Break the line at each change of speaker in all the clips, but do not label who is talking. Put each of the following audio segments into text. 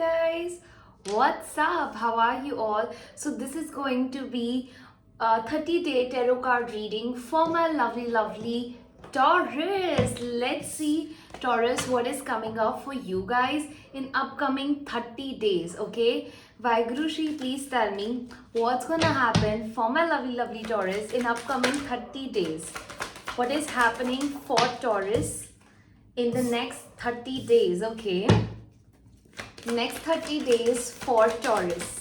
guys? What's up? How are you all? So this is going to be a 30-day tarot card reading for my lovely Taurus. Let's see, Taurus, what is coming up for you guys in upcoming 30 days, okay? Vaigurushi, please tell me what's gonna happen for my lovely Taurus in upcoming 30 days. What is happening for Taurus in the next 30 days, okay? Next 30 days for Taurus.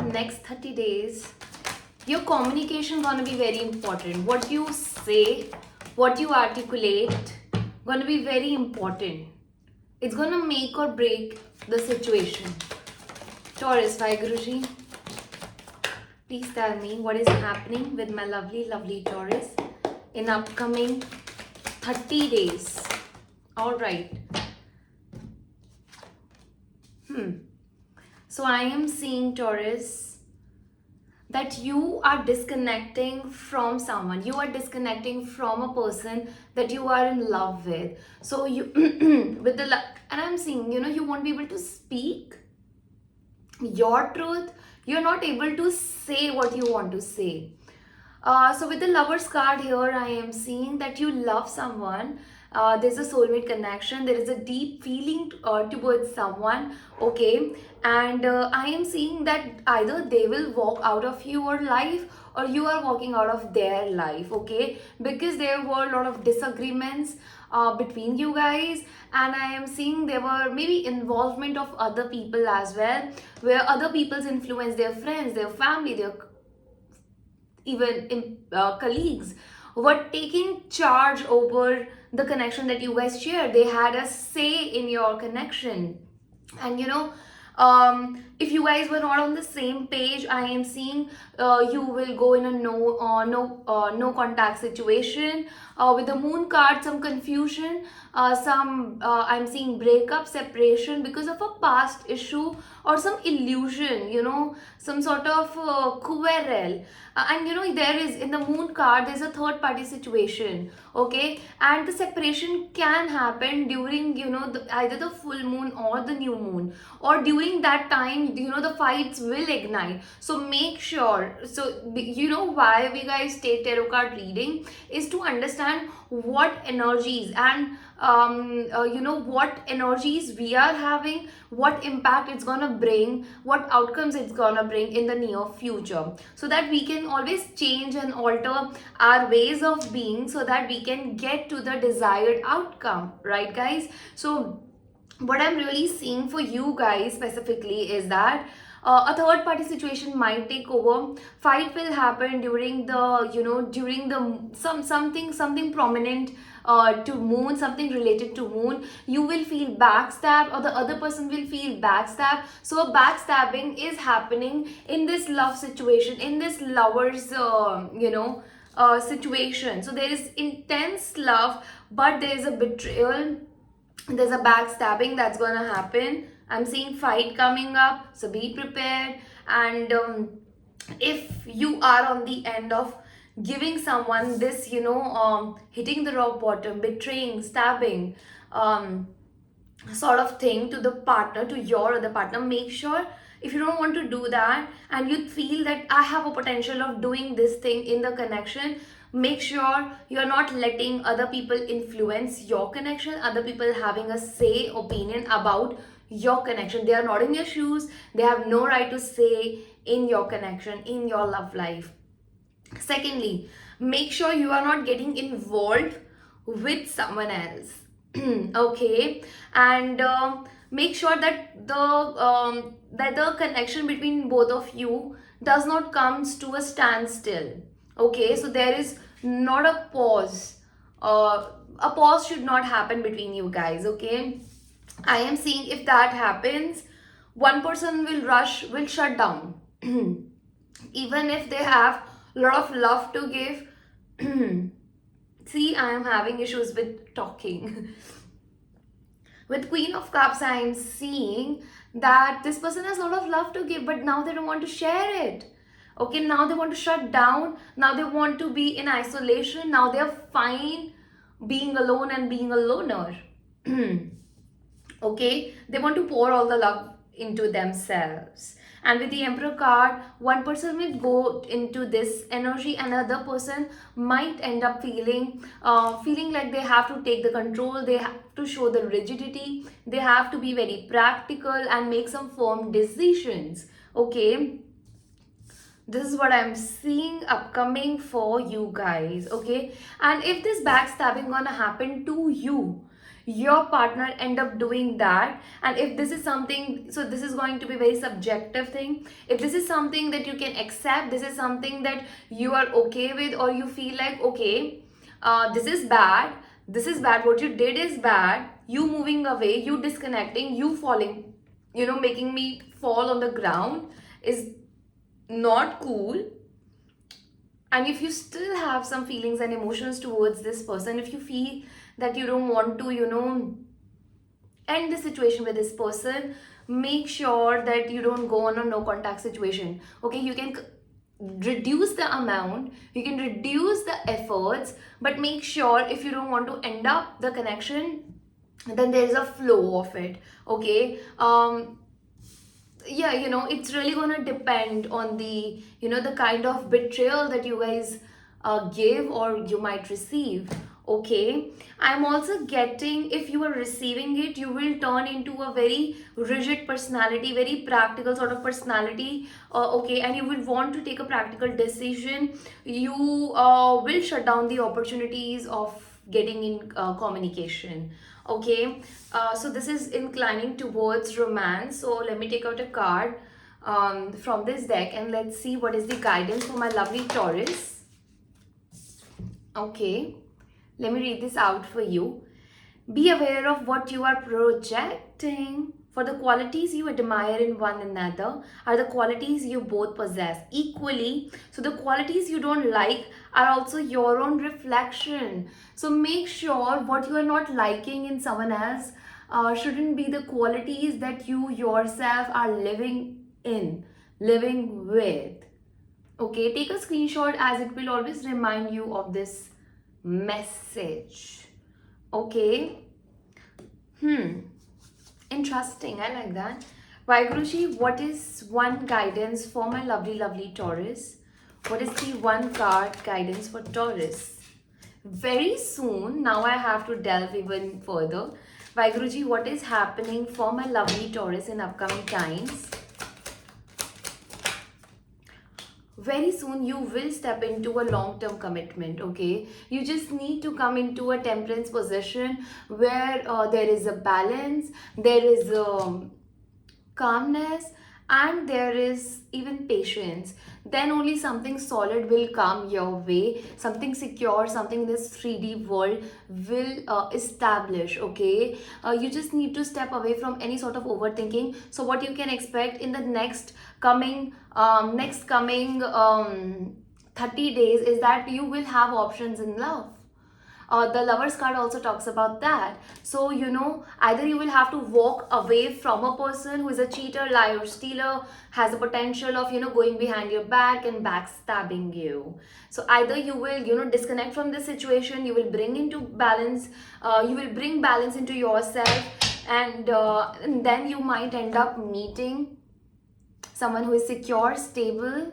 Next 30 days, your communication gonna be very important. What you say, what you articulate, gonna be very important. It's gonna make or break the situation. Taurus, Vaiguruji, please tell me what is happening with my lovely Taurus in upcoming 30 days. All right. So I am seeing, Taurus, that you are disconnecting from someone. You are disconnecting from a person that you are in love with. So you with the and I'm seeing, you won't be able to speak your truth. You're not able to say what you want to say. So with the Lovers card here, I am seeing that you love someone. There's a soulmate connection. There is a deep feeling towards someone, okay? And I am seeing that either they will walk out of your life or you are walking out of their life, okay? Because there were a lot of disagreements between you guys, and I am seeing there were maybe involvement of other people as well, where other people's influence, their friends, their family, their even colleagues were taking charge over the connection that you guys share. They had a say in your connection, and if you guys were not on the same page, I am seeing you will go in a no contact situation. With the Moon card, some confusion, some I'm seeing breakup, separation because of a past issue or some illusion, some sort of quarrel. And there is, in the Moon card, there's a third party situation, okay? And the separation can happen during either the full moon or the new moon, or during that time the fights will ignite. So make sure, why we guys take tarot card reading is to understand what energies and what energies we are having, what impact it's gonna bring, what outcomes it's gonna bring in the near future, so that we can always change and alter our ways of being so that we can get to the desired outcome, right guys? So what I'm really seeing for you guys specifically is that a third party situation might take over. Fight will happen during the something prominent to moon, something related to moon. You will feel backstab, or the other person will feel backstab. So a backstabbing is happening in this love situation, in this lovers situation. So there is intense love, but there is a betrayal, there's a backstabbing that's gonna happen. I'm seeing fight coming up, so be prepared. And if you are on the end of giving someone this, hitting the rock bottom, betraying, stabbing, sort of thing to the partner, to your other partner, make sure, if you don't want to do that and you feel that I have a potential of doing this thing in the connection, make sure you're not letting other people influence your connection, other people having a say, opinion about your connection. They are not in your shoes. They have no right to say in your connection, in your love life. Secondly, make sure you are not getting involved with someone else. Okay? And make sure that the connection between both of you does not comes to a standstill. Okay? So there is not a pause. A pause should not happen between you guys, okay? I am seeing if that happens, one person will shut down. Even if they have a lot of love to give. See, I am having issues with talking. With Queen of Cups, I am seeing that this person has a lot of love to give, but now they don't want to share it. Okay, now they want to shut down. Now they want to be in isolation. Now they're fine being alone and being a loner. Okay, they want to pour all the love into themselves. And with the Emperor card, one person will go into this energy, another person might end up feeling like they have to take the control, they have to show the rigidity, they have to be very practical and make some firm decisions. Okay, this is what I'm seeing upcoming for you guys. Okay, and if this backstabbing gonna happen to you, your partner end up doing that, and if this is something, so this is going to be very subjective thing. If this is something that you can accept, this is something that you are okay with, or you feel like, okay, this is bad, this is bad, what you did is bad, you moving away, you disconnecting, you falling, making me fall on the ground is not cool. And if you still have some feelings and emotions towards this person, if you feel that you don't want to end the situation with this person, make sure that you don't go on a no contact situation. Okay, you can reduce the amount, you can reduce the efforts, but make sure, if you don't want to end up the connection, then there is a flow of it. Okay, yeah, it's really gonna depend on the kind of betrayal that you guys give or you might receive. Okay, I'm also getting, if you are receiving it, you will turn into a very rigid personality, very practical sort of personality. Okay, and you will want to take a practical decision. You will shut down the opportunities of getting in communication. Okay, so this is inclining towards romance. So let me take out a card from this deck and let's see what is the guidance for my lovely Taurus. Okay, let me read this out for you. Be aware of what you are projecting. For the qualities you admire in one another are the qualities you both possess equally. So the qualities you don't like are also your own reflection. So make sure what you are not liking in someone else shouldn't be the qualities that you yourself are living with. Okay, take a screenshot as it will always remind you of this message. Okay. Interesting. I like that. Vaiguruji, what is one guidance for my lovely, lovely Taurus? What is the one card guidance for Taurus? Very soon, now I have to delve even further. Vaiguruji, what is happening for my lovely Taurus in upcoming times? Very soon you will step into a long-term commitment. Okay, you just need to come into a temperance position where there is a balance, there is calmness, and there is even patience. Then only something solid will come your way, something secure, something this 3D world will establish. Okay, you just need to step away from any sort of overthinking. So what you can expect in the next coming 30 days is that you will have options in love. The Lovers card also talks about that. So, either you will have to walk away from a person who is a cheater, liar, stealer, has the potential of, going behind your back and backstabbing you. So, either you will, disconnect from this situation, you will bring into balance, you will bring balance into yourself, and then you might end up meeting someone who is secure, stable.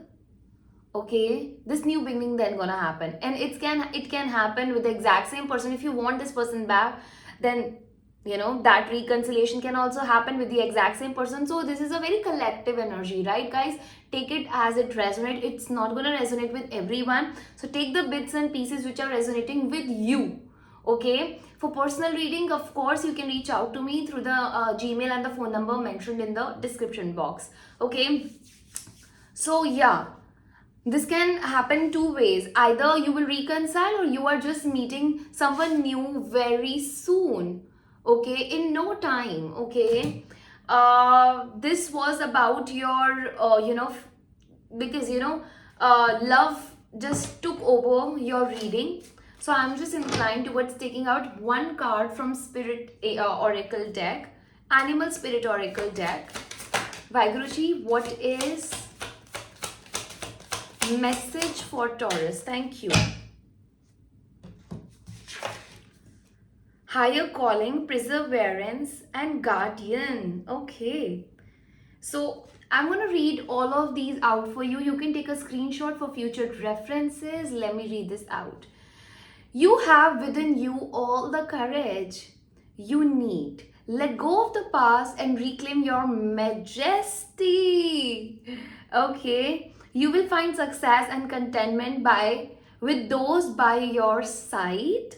Okay, this new beginning then gonna happen, and it can happen with the exact same person. If you want this person back, then that reconciliation can also happen with the exact same person. So this is a very collective energy, right guys? Take it as it resonates. It's not gonna resonate with everyone, so take the bits and pieces which are resonating with you. Okay, for personal reading, of course, you can reach out to me through the Gmail and the phone number mentioned in the description box. Okay, so yeah, this can happen two ways. Either you will reconcile or you are just meeting someone new very soon. Okay, in no time. Okay, this was about your, because love just took over your reading. So I'm just inclined towards taking out one card from Spirit Oracle deck, Animal Spirit Oracle deck. Vaiguruji, what is message for Taurus? Thank you. higher calling, perseverance, and guardian. Okay. So I'm going to read all of these out for you. You can take a screenshot for future references. Let me read this out. You have within you all the courage you need. Let go of the past and reclaim your majesty. Okay. You will find success and contentment by with those by your side.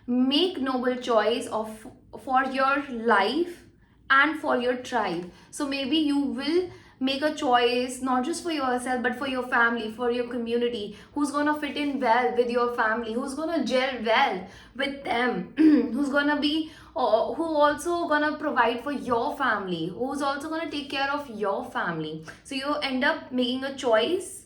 Make noble choice of for your life and for your tribe. So maybe you will make a choice not just for yourself but for your family, for your community, who's gonna fit in well with your family, who's gonna gel well with them, who's gonna be who also gonna provide for your family, who's also gonna take care of your family. So you end up making a choice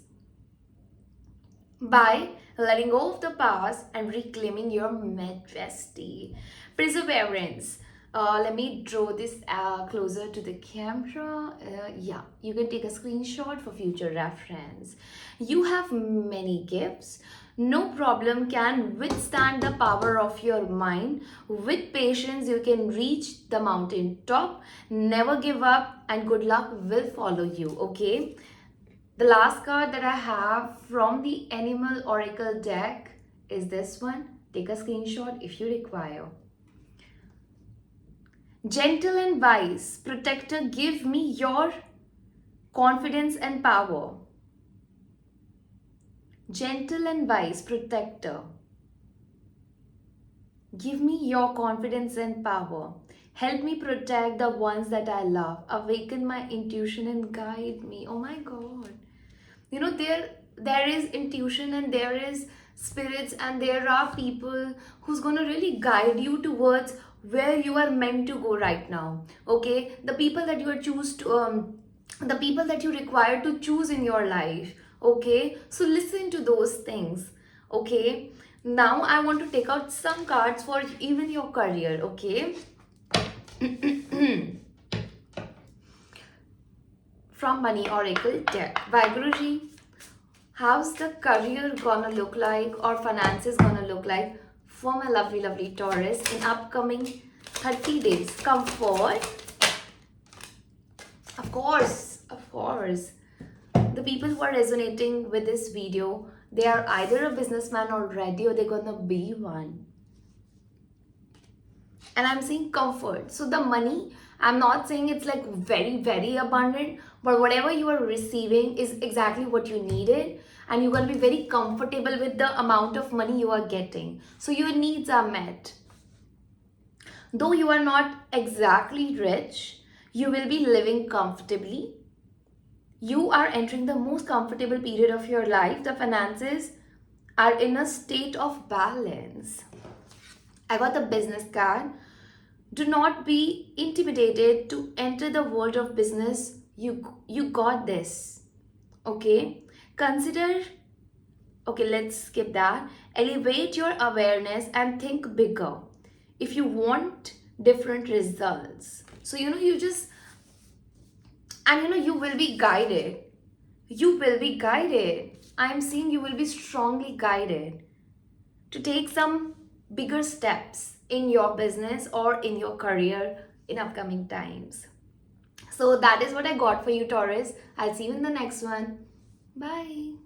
by letting go of the past and reclaiming your majesty. Perseverance. Let me draw this closer to the camera. Yeah, you can take a screenshot for future reference. You have many gifts. No problem can withstand the power of your mind. With patience, you can reach the mountain top. Never give up, and good luck will follow you. Okay. The last card that I have from the Animal Oracle deck is this one. Take a screenshot if you require. Gentle and wise, protector, give me your confidence and power. Gentle and wise, protector, give me your confidence and power. Help me protect the ones that I love. Awaken my intuition and guide me. Oh my God. You know, there is intuition and there is spirits and there are people who's going to really guide you towards where you are meant to go right now. Okay, the people that you are choose to the people that you require to choose in your life. Okay, so listen to those things. Okay, now I want to take out some cards for even your career. Okay. From Money Oracle deck. Vaguruji, how's the career gonna look like or finances gonna look like for my lovely Taurus in upcoming 30 days? Comfort. Of course. The people who are resonating with this video, they are either a businessman already or they're gonna be one. And I'm saying comfort. So the money, I'm not saying it's like very abundant, but whatever you are receiving is exactly what you needed, and you're going to be very comfortable with the amount of money you are getting. So your needs are met. Though you are not exactly rich, you will be living comfortably. You are entering the most comfortable period of your life. The finances are in a state of balance. I got the business card. Do not be intimidated to enter the world of business. You got this. Okay? Consider, okay, let's skip that. Elevate your awareness and think bigger if you want different results. So, you just, and you will be guided. You will be guided. I'm seeing you will be strongly guided to take some bigger steps in your business or in your career in upcoming times. So that is what I got for you, Taurus. I'll see you in the next one. Bye.